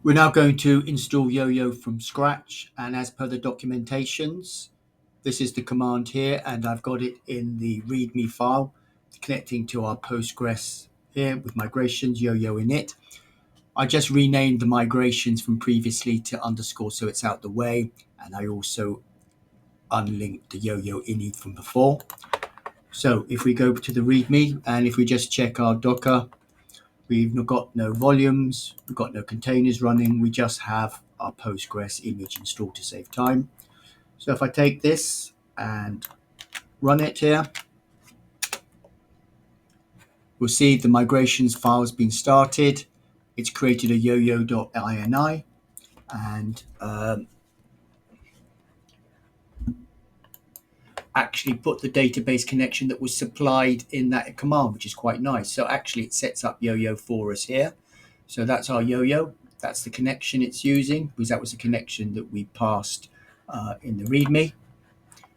We're now going to install YoYo from scratch, and as per the documentations, this is the command here, and I've got it in the README file connecting to our Postgres here with migrations, YoYo in it. I just renamed the migrations from previously to underscore so it's out the way, and I also unlinked the YoYo ini from before. So if we go to the README and if we just check our Docker, we've got no volumes, we've got no containers running, we just have our Postgres image installed to save time. So if I take this and run it here, we'll see the migrations file has been started. It's created a yoyo.ini and actually put the database connection that was supplied in that command, which is quite nice. So actually it sets up YoYo for us here. So that's our YoYo. That's the connection it's using, because that was the connection that we passed in the README.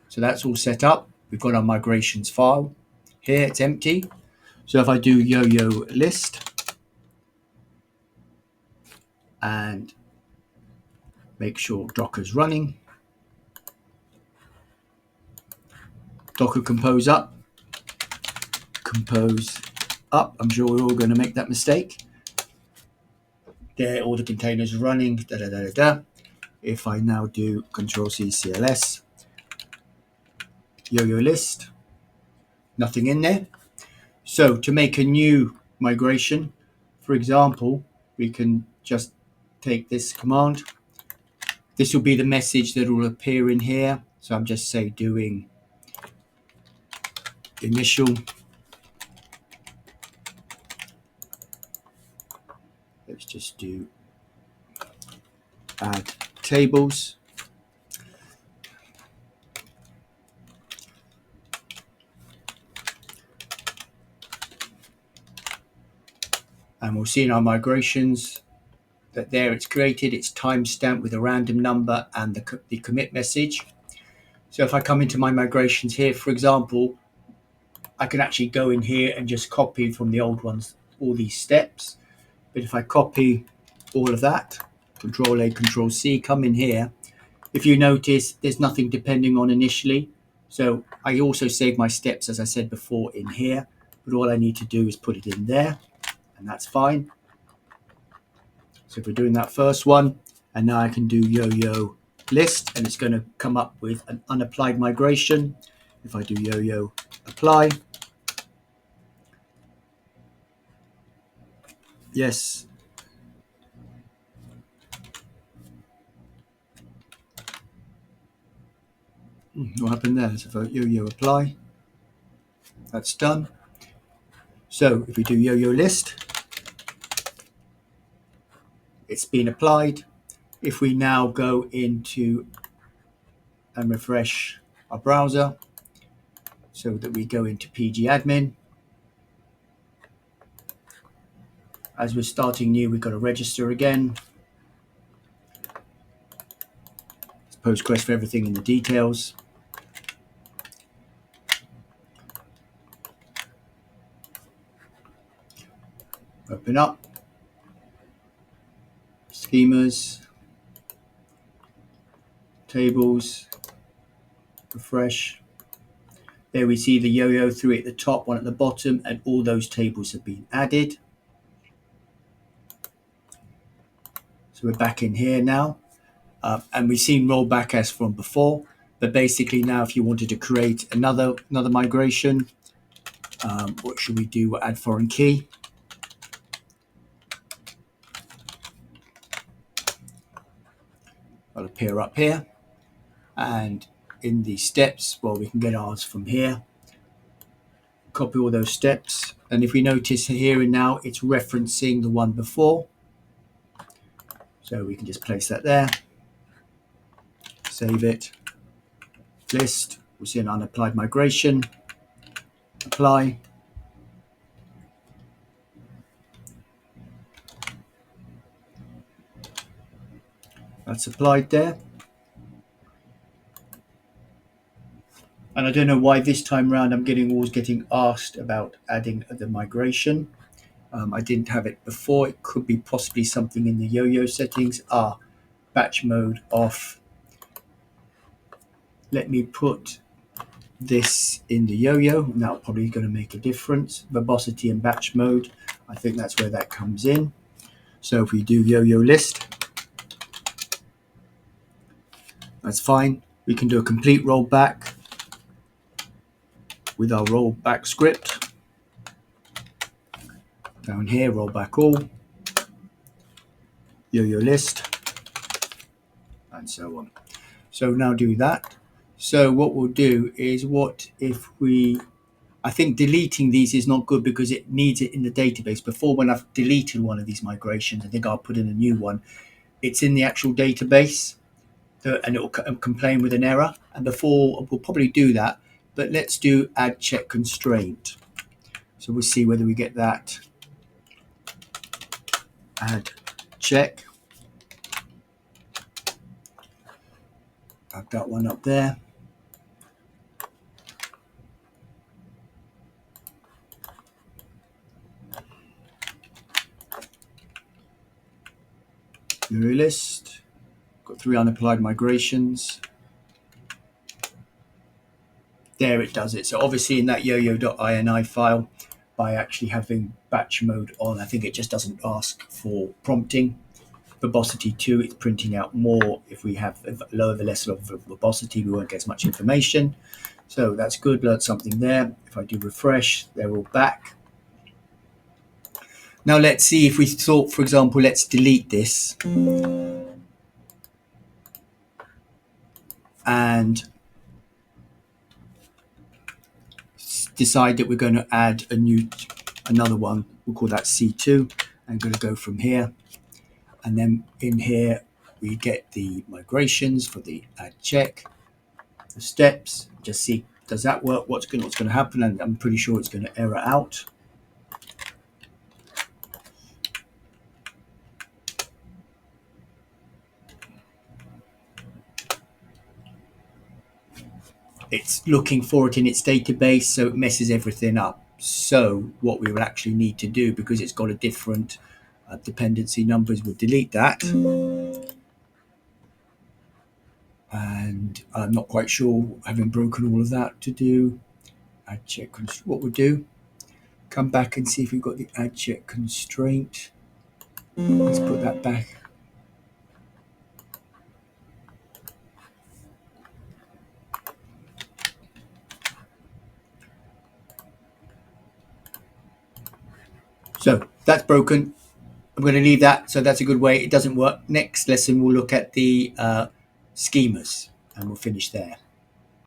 So that's all set up. We've got our migrations file. Here it's empty. So if I do YoYo list and make sure Docker's running, Docker compose up. I'm sure we're all going to make that mistake. There, all the containers are running. If I now do Control-C CLS, YoYo list, nothing in there. So to make a new migration, for example, we can just take this command. This will be the message that will appear in here. So I'm just doing initial. Let's just do add tables. And we'll see in our migrations that there it's created, it's timestamped with a random number and the commit message. So if I come into my migrations here, for example, I can actually go in here and just copy from the old ones all these steps. But if I copy all of that, Control-A, Control-C, come in here, if you notice there's nothing depending on initially. So I also save my steps, as I said before, in here, but all I need to do is put it in there, and that's fine. So if we're doing that first one, and now I can do YoYo list, and it's going to come up with an unapplied migration. If I do YoYo apply, yes. What happened there? So if I YoYo apply, that's done. So if we do YoYo list, it's been applied. If we now go into and refresh our browser, so that we go into pgadmin, as we're starting new, we've got to register again. It's Postgres for everything in the details. Open up, schemas, tables, refresh. There we see the YoYo 3 at the top, 1 at the bottom, and all those tables have been added. So we're back in here now, and we've seen rollback as from before. But basically now, if you wanted to create another migration, what should we do? We'll add foreign key. I'll appear up here, and in the steps, well, we can get ours from here. Copy all those steps, and if we notice here and now, it's referencing the one before. So we can just place that there, save it, list, we'll see an unapplied migration, apply. That's applied there. And I don't know why this time around I'm always getting asked about adding the migration. I didn't have it before. It could be possibly something in the yo-yo settings. Batch mode off. Let me put this in the yo-yo, and that's probably going to make a difference. Verbosity and batch mode, I think that's where that comes in. So if we do yo-yo list, that's fine. We can do a complete rollback with our rollback script. Down here, rollback all, yo-yo list, and so on. So now do that. So what we'll do is, what if we, I think deleting these is not good because it needs it in the database. Before, when I've deleted one of these migrations, I think I'll put in a new one. It's in the actual database, and it will complain with an error. And before, we'll probably do that. But let's do add check constraint. So we'll see whether we get that. Add check. I've got one up there. Yo-yo list. Got 3 unapplied migrations. There it does it. So obviously in that yo-yo.ini file, by actually having batch mode on, I think it just doesn't ask for prompting. Verbosity 2, it's printing out more. If we have lower the level of verbosity, we won't get as much information. So that's good, learned something there. If I do refresh, they're all back. Now let's see if we thought, for example, let's delete this. And decide that we're going to add another one. We'll call that C2. I'm going to go from here. And then in here, we get the migrations for the add check, the steps, just see, does that work? What's going to happen? And I'm pretty sure it's going to error out. It's looking for it in its database, so it messes everything up. So what we will actually need to do, because it's got a different dependency numbers, we'll delete that. And I'm not quite sure, having broken all of that, to do add check. What we'll do, come back and see if we've got the add check constraint. Let's put that back. So that's broken. I'm going to leave that. So that's a good way. It doesn't work. Next lesson, we'll look at the schemas, and we'll finish there.